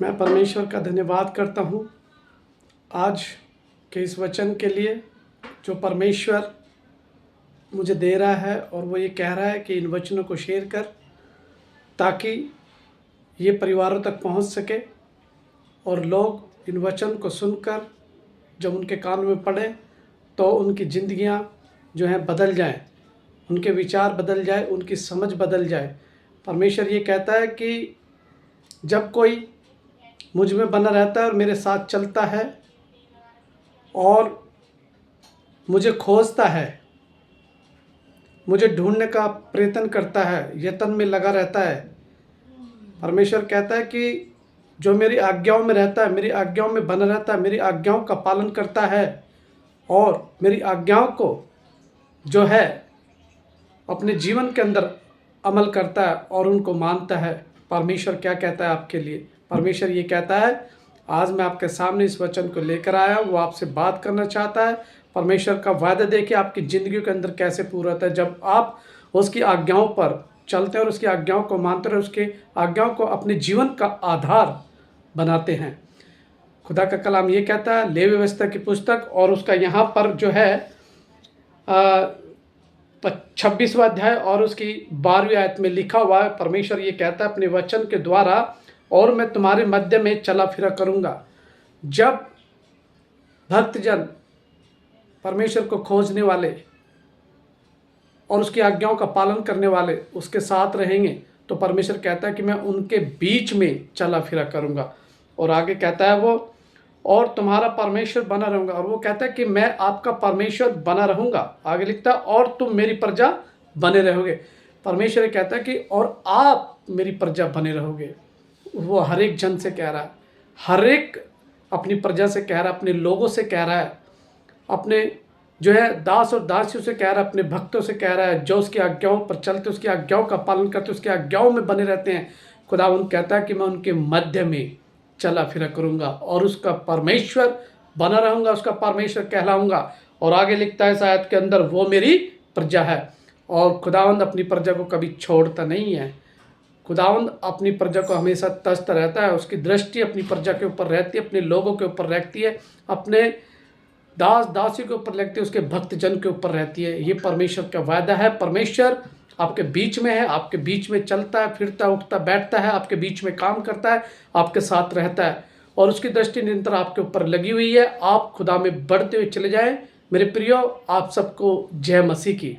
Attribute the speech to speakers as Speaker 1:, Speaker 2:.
Speaker 1: मैं परमेश्वर का धन्यवाद करता हूँ आज के इस वचन के लिए जो परमेश्वर मुझे दे रहा है, और वो ये कह रहा है कि इन वचनों को शेयर कर ताकि ये परिवारों तक पहुँच सके और लोग इन वचन को सुनकर जब उनके कान में पड़े तो उनकी ज़िंदगियाँ जो हैं बदल जाएं, उनके विचार बदल जाए, उनकी समझ बदल जाए। परमेश्वर ये कहता है कि जब कोई मुझ में बना रहता है और मेरे साथ चलता है और मुझे खोजता है, मुझे ढूंढने का प्रयत्न करता है, यत्न में लगा रहता है, परमेश्वर कहता है कि जो मेरी आज्ञाओं में रहता है, मेरी आज्ञाओं में बना रहता है, मेरी आज्ञाओं का पालन करता है और मेरी आज्ञाओं को जो है अपने जीवन के अंदर अमल करता है और उनको मानता है। परमेश्वर क्या कहता है आपके लिए? परमेश्वर ये कहता है, आज मैं आपके सामने इस वचन को लेकर आया हूँ, वो आपसे बात करना चाहता है। परमेश्वर का वायदा देखिए आपकी ज़िंदगी के अंदर कैसे पूरा होता है जब आप उसकी आज्ञाओं पर चलते हैं और उसकी आज्ञाओं को मानते हैं और उसकी आज्ञाओं को अपने जीवन का आधार बनाते हैं। खुदा का कलाम ये कहता है, लेवी व्यवस्था की पुस्तक और उसका यहाँ पर जो है 26वां अध्याय और उसकी 12वीं आयत में लिखा हुआ है। परमेश्वर ये कहता है अपने वचन के द्वारा, और मैं तुम्हारे मध्य में चला फिरा करूँगा। जब भक्तजन परमेश्वर को खोजने वाले और उसकी आज्ञाओं का पालन करने वाले उसके साथ रहेंगे तो परमेश्वर कहता है कि मैं उनके बीच में चला फिरा करूँगा। और आगे कहता है वो, और तुम्हारा परमेश्वर बना रहूँगा। और वो कहता है कि मैं आपका परमेश्वर बना रहूँगा। आगे लिखता है, और तुम मेरी प्रजा बने रहोगे। परमेश्वर कहता है कि और आप मेरी प्रजा बने रहोगे। वो हर एक जन से कह रहा है, हर एक अपनी प्रजा से कह रहा है, अपने लोगों से कह रहा है, अपने जो है दास और दासियों से कह रहा है, अपने भक्तों से कह रहा है जो उसकी आज्ञाओं पर चलते, उसकी आज्ञाओं का पालन करते, उसकी आज्ञाओं में बने रहते हैं। खुदावंद कहता है कि मैं उनके मध्य में चला फिरा करूँगा और उसका परमेश्वर बना रहूँगा, उसका परमेश्वर कहलाऊँगा। और आगे लिखता है शायद के अंदर, वो मेरी प्रजा है। और खुदावंद अपनी प्रजा को कभी छोड़ता नहीं है। खुदावंद अपनी प्रजा को हमेशा तस्त रहता है, उसकी दृष्टि अपनी प्रजा के ऊपर रहती है, अपने लोगों के ऊपर रहती है, अपने दास दासी के ऊपर रहती है, उसके भक्तजन के ऊपर रहती है। ये परमेश्वर का वायदा है। परमेश्वर आपके बीच में है, आपके बीच में चलता है, फिरता, उठता, बैठता है, आपके बीच में काम करता है, आपके साथ रहता है और उसकी दृष्टि निरंतर आपके ऊपर लगी हुई है। आप खुदा में बढ़ते हुए चले जाएं। मेरे प्रियो, आप सबको जय मसीह की।